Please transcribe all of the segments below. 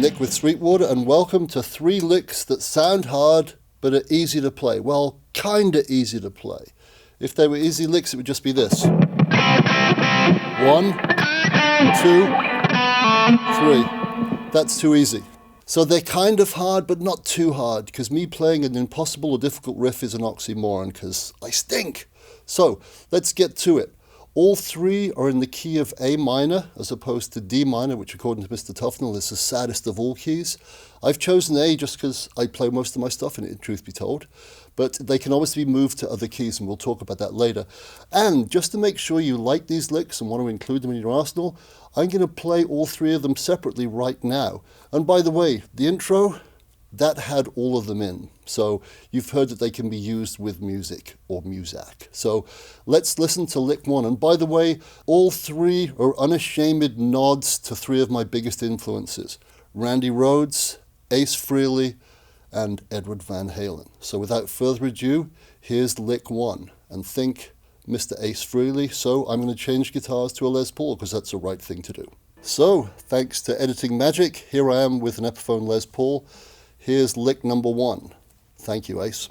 Nick with Sweetwater, and welcome to 3 licks that sound hard but are easy to play. Well, kinda easy to play. If they were easy licks, it would just be this. 1, 2, 3. That's too easy. So they're kind of hard, but not too hard, because me playing an impossible or difficult riff is an oxymoron, because I stink. So let's get to it. All 3 are in the key of A minor, as opposed to D minor, which according to Mr. Tufnell is the saddest of all keys. I've chosen A just because I play most of my stuff in it, truth be told. But they can obviously be moved to other keys, and we'll talk about that later. And just to make sure you like these licks and want to include them in your arsenal, I'm going to play all 3 of them separately right now. And by the way, the intro, that had all of them in. So you've heard that they can be used with music or muzak. So let's listen to lick 1. And by the way, all 3 are unashamed nods to 3 of my biggest influences: Randy Rhoads, Ace Frehley, and Edward Van Halen. So without further ado, here's lick 1. And think Mr. Ace Frehley, so I'm going to change guitars to a Les Paul because that's the right thing to do. So, thanks to editing magic, here I am with an Epiphone Les Paul. Here's lick number 1. Thank you, Ace.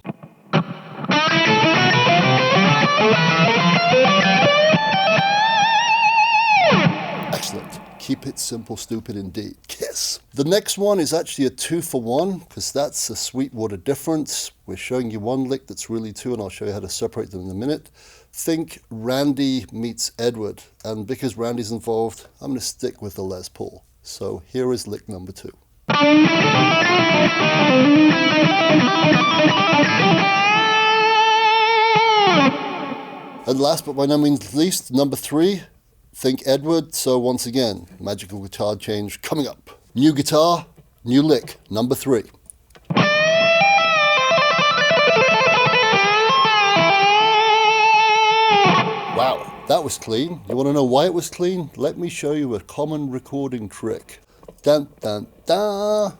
Excellent. Keep it simple, stupid indeed. Kiss. The next one is actually a 2 for 1, because that's a Sweetwater difference. We're showing you one lick that's really 2, and I'll show you how to separate them in a minute. Think Randy meets Edward, and because Randy's involved, I'm going to stick with the Les Paul. So here is lick number 2. And last but by no means least, number 3, think Edward. So once again, magical guitar change coming up. New guitar, new lick, number 3. Wow, that was clean. You want to know why it was clean? Let me show you a common recording trick. Dun, dun, dun.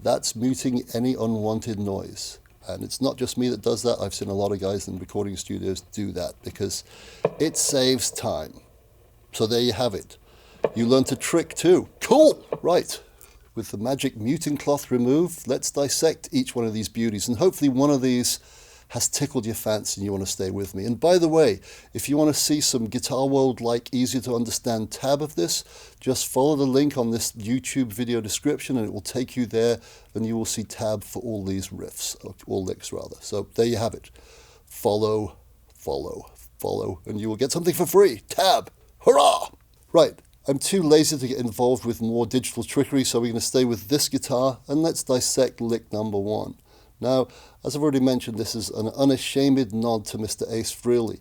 That's muting any unwanted noise. And it's not just me that does that. I've seen a lot of guys in recording studios do that because it saves time. So there you have it. You learned a trick too. Cool! Right. With the magic muting cloth removed, let's dissect each one of these beauties. And hopefully one of these has tickled your fancy and you want to stay with me. And by the way, if you want to see some Guitar World-like, easier to understand tab of this, just follow the link on this YouTube video description and it will take you there and you will see tab for all these riffs, or all licks rather. So there you have it. Follow, follow, follow, and you will get something for free. Tab. Hurrah! Right. I'm too lazy to get involved with more digital trickery, so we're going to stay with this guitar and let's dissect lick number 1. Now, as I've already mentioned, this is an unashamed nod to Mr. Ace Frehley.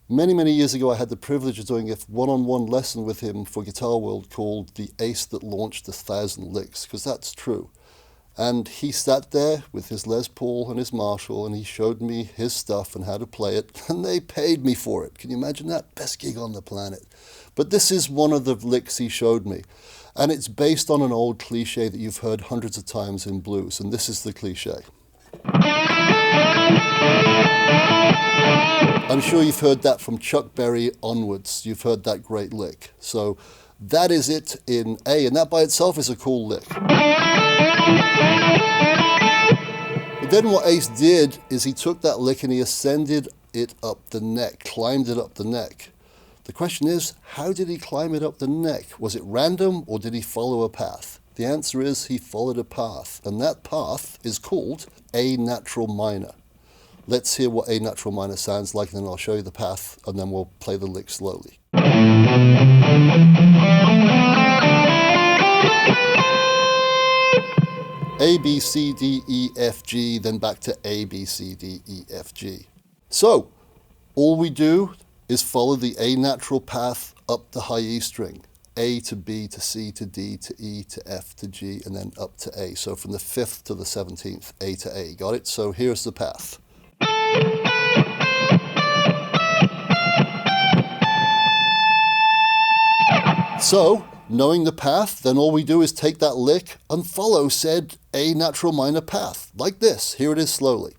Many, many years ago, I had the privilege of doing a one-on-one lesson with him for Guitar World called The Ace That Launched 1,000 Licks, because that's true. And he sat there with his Les Paul and his Marshall, and he showed me his stuff and how to play it, and they paid me for it. Can you imagine that? Best gig on the planet. But this is one of the licks he showed me. And it's based on an old cliche that you've heard hundreds of times in blues, and this is the cliche. I'm sure you've heard that from Chuck Berry onwards. You've heard that great lick. So that is it in A, and that by itself is a cool lick. But then what Ace did is he took that lick and he ascended it up the neck, climbed it up the neck. The question is, how did he climb it up the neck? Was it random or did he follow a path? The answer is he followed a path, and that path is called A natural minor. Let's hear what A natural minor sounds like, and then I'll show you the path, and then we'll play the lick slowly. A, B, C, D, E, F, G, then back to A, B, C, D, E, F, G. So, all we do is follow the A natural path up the high E string. A to B to C to D to E to F to G, and then up to A. So from the 5th to the 17th, A to A. Got it? So here's the path. So, knowing the path, then all we do is take that lick and follow said A natural minor path, like this. Here it is slowly.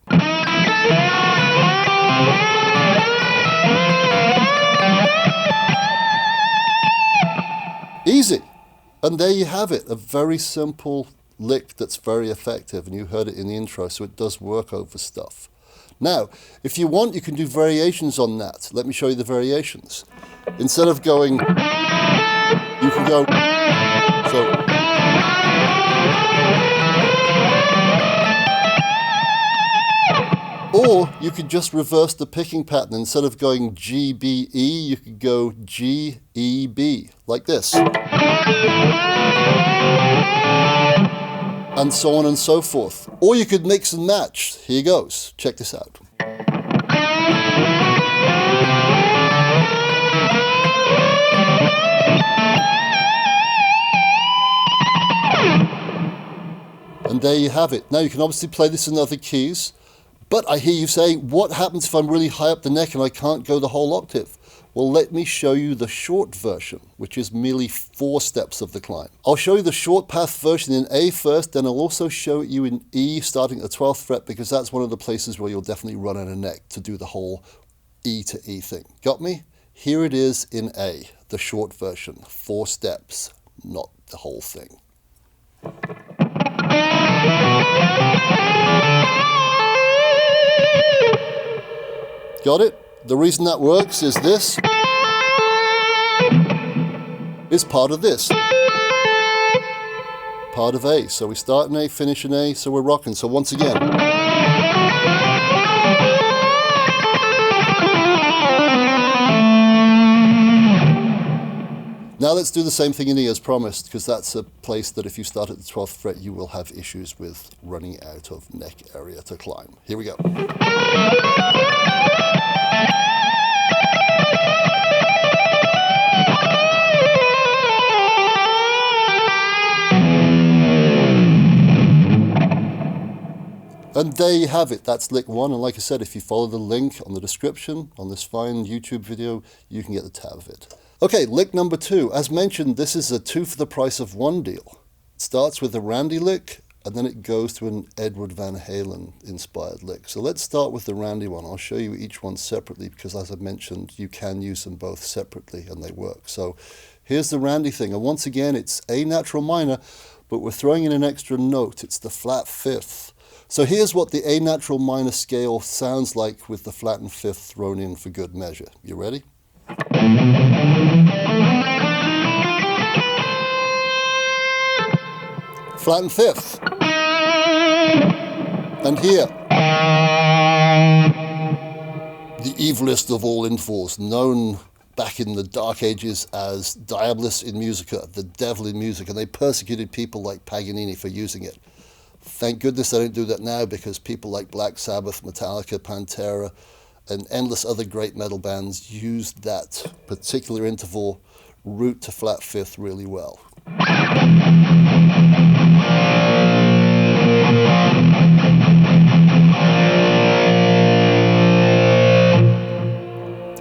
Easy. And there you have it, a very simple lick that's very effective, and you heard it in the intro, so it does work over stuff. Now, if you want, you can do variations on that. Let me show you the variations. Instead of going, you can go, so. Or you could just reverse the picking pattern. Instead of going G, B, E, you could go G, E, B, like this. And so on and so forth. Or you could mix and match. Here goes. Check this out. And there you have it. Now you can obviously play this in other keys, but I hear you saying, what happens if I'm really high up the neck and I can't go the whole octave? Well, let me show you the short version, which is merely 4 steps of the climb. I'll show you the short path version in A first, then I'll also show it you in E starting at the 12th fret, because that's one of the places where you'll definitely run out of neck to do the whole E to E thing. Got me? Here it is in A, the short version, 4 steps, not the whole thing. Got it? The reason that works is this is part of this. Part of A. So we start in A, finish in A, so we're rocking. So once again. Now let's do the same thing in E as promised, because that's a place that if you start at the 12th fret, you will have issues with running out of neck area to climb. Here we go. And there you have it, that's lick 1, and like I said, if you follow the link on the description on this fine YouTube video, you can get the tab of it. Okay, lick number 2. As mentioned, this is a 2 for the price of 1 deal. It starts with a Randy lick, and then it goes to an Edward Van Halen inspired lick. So let's start with the Randy one. I'll show you each one separately, because as I mentioned, you can use them both separately and they work. So here's the Randy thing, and once again, it's A natural minor, but we're throwing in an extra note. It's the flat 5th. So here's what the A natural minor scale sounds like with the flattened 5th thrown in for good measure. You ready? Flattened 5th. And here, the evilest of all intervals, known back in the Dark Ages as Diabolus in Musica, the devil in music, and they persecuted people like Paganini for using it. Thank goodness I don't do that now, because people like Black Sabbath, Metallica, Pantera, and endless other great metal bands used that particular interval route to flat 5th really well.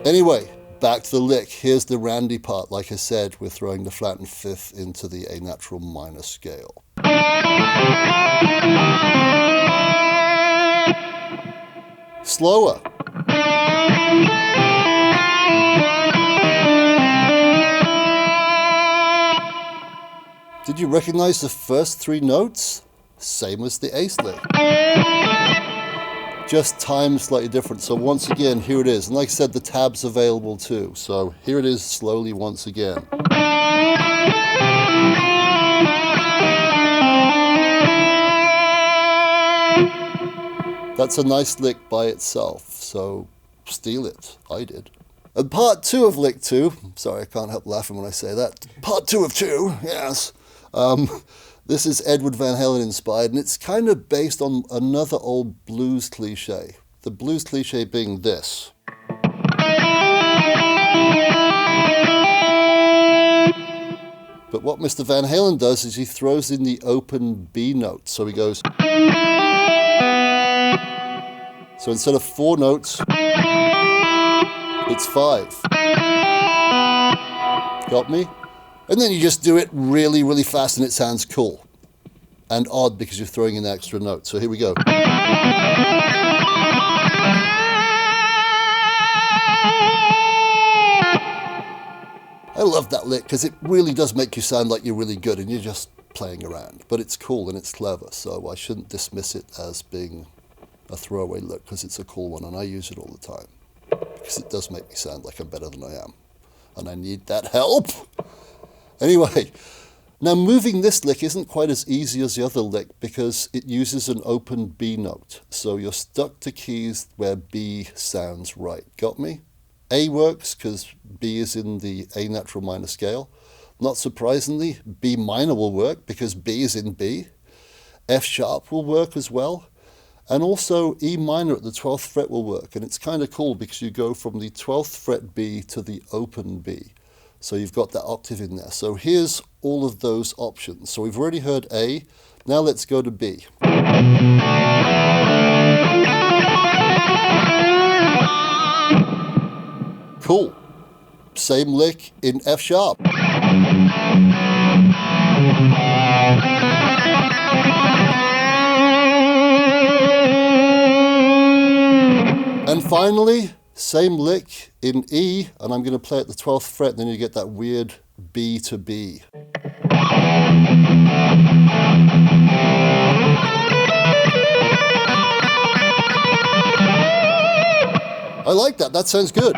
Anyway, back to the lick. Here's the Randy part. Like I said, we're throwing the flattened 5th into the A natural minor scale. Slower. Did you recognize the first 3 notes? Same as the A lick. Just timed slightly different. So once again, here it is. And like I said, the tab's available too. So here it is slowly once again. That's a nice lick by itself, so steal it. I did. And part 2 of lick 2, sorry, I can't help laughing when I say that. Part 2 of 2, yes. This is Edward Van Halen inspired, and it's kind of based on another old blues cliche. The blues cliche being this. But what Mr. Van Halen does is he throws in the open B note, so he goes. So instead of 4 notes, it's 5. Got me? And then you just do it really, really fast and it sounds cool. And odd because you're throwing in the extra note. So here we go. I love that lick because it really does make you sound like you're really good and you're just playing around. But it's cool and it's clever, so I shouldn't dismiss it as being a throwaway lick because it's a cool one and I use it all the time. Because it does make me sound like I'm better than I am. And I need that help. Anyway, now moving this lick isn't quite as easy as the other lick because it uses an open B note. So you're stuck to keys where B sounds right. Got me? A works because B is in the A natural minor scale. Not surprisingly, B minor will work because B is in B. F sharp will work as well. And also E minor at the 12th fret will work. And it's kind of cool because you go from the 12th fret B to the open B. So you've got that octave in there. So here's all of those options. So we've already heard A. Now let's go to B. Cool. Same lick in F sharp. And finally, same lick in E, and I'm going to play at the 12th fret, and then you get that weird B to B. I like that. That sounds good.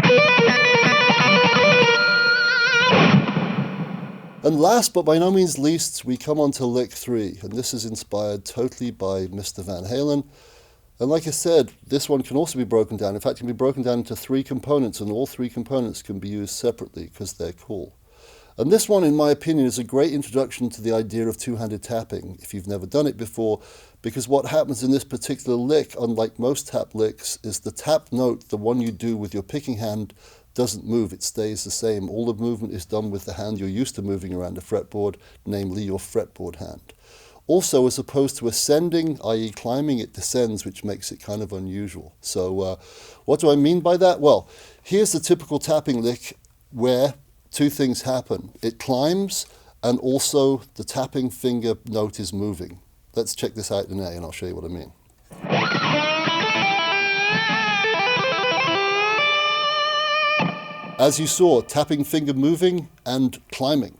And last but by no means least, we come on to lick 3, and this is inspired totally by Mr. Van Halen. And like I said, this one can also be broken down. In fact, it can be broken down into 3 components, and all 3 components can be used separately because they're cool. And this one, in my opinion, is a great introduction to the idea of two-handed tapping, if you've never done it before, because what happens in this particular lick, unlike most tap licks, is the tap note, the one you do with your picking hand, doesn't move, it stays the same. All the movement is done with the hand you're used to moving around a fretboard, namely your fretboard hand. Also, as opposed to ascending, i.e. climbing, it descends, which makes it kind of unusual. So what do I mean by that? Well, here's the typical tapping lick where 2 things happen. It climbs, and also the tapping finger note is moving. Let's check this out in A, and I'll show you what I mean. As you saw, tapping finger moving and climbing.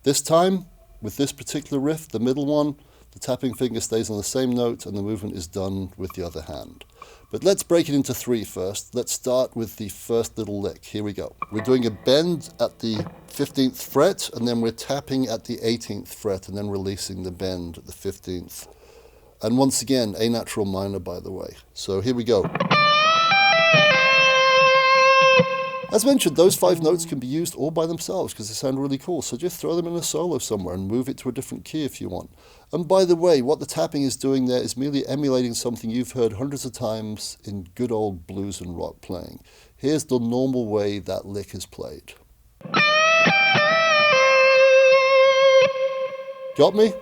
This time, with this particular riff, the middle one, the tapping finger stays on the same note and the movement is done with the other hand. But let's break it into 3 first. Let's start with the first little lick. Here we go. We're doing a bend at the 15th fret, and then we're tapping at the 18th fret and then releasing the bend at the 15th. And once again, A natural minor, by the way. So here we go. As mentioned, those 5 notes can be used all by themselves because they sound really cool, so just throw them in a solo somewhere and move it to a different key if you want. And by the way, what the tapping is doing there is merely emulating something you've heard hundreds of times in good old blues and rock playing. Here's the normal way that lick is played. Got me?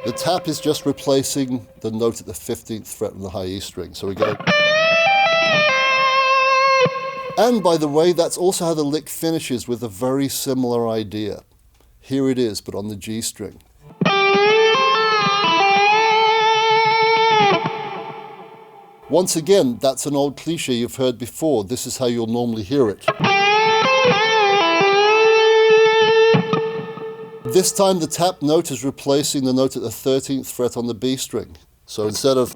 The tap is just replacing the note at the 15th fret on the high E string, so we go... And by the way, that's also how the lick finishes, with a very similar idea. Here it is, but on the G string. Once again, that's an old cliche you've heard before. This is how you'll normally hear it. This time the tap note is replacing the note at the 13th fret on the B string. So instead of...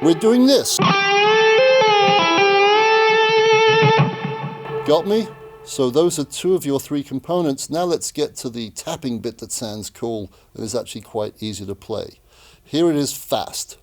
we're doing this. Got me? So those are 2 of your 3 components. Now let's get to the tapping bit that sounds cool and is actually quite easy to play. Here it is fast.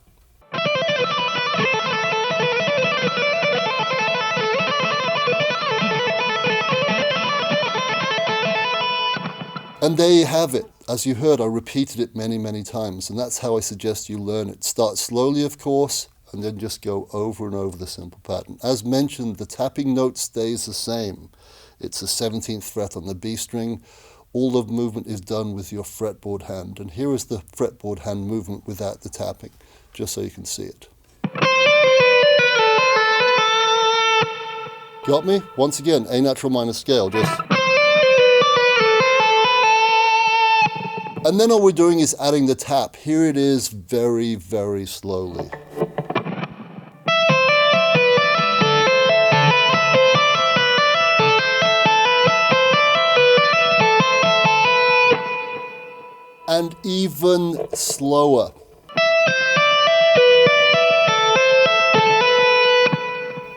And there you have it. As you heard, I repeated it many, many times, and that's how I suggest you learn it. Start slowly, of course, and then just go over and over the simple pattern. As mentioned, the tapping note stays the same. It's the 17th fret on the B string. All the movement is done with your fretboard hand. And here is the fretboard hand movement without the tapping, just so you can see it. Got me? Once again, A natural minor scale, just... And then all we're doing is adding the tap. Here it is very, very slowly. and even slower.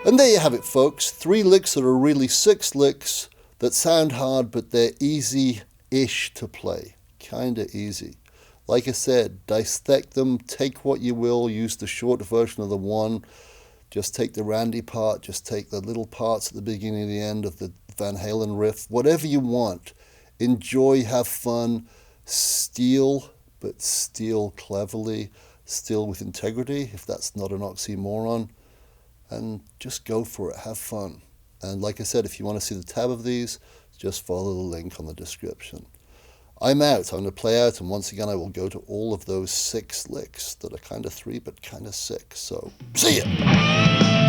And there you have it, folks. 3 licks that are really 6 licks that sound hard, but they're easy-ish to play. Kinda easy. Like I said, dissect them, take what you will, use the short version of the one. Just take the Randy part, just take the little parts at the beginning and the end of the Van Halen riff, whatever you want. Enjoy, have fun, steal, but steal cleverly, steal with integrity, if that's not an oxymoron, and just go for it, have fun. And like I said, if you want to see the tab of these, just follow the link on the description. I'm out. I'm going to play out, and once again I will go to all of those 6 licks that are kind of 3 but kind of 6. So, see ya!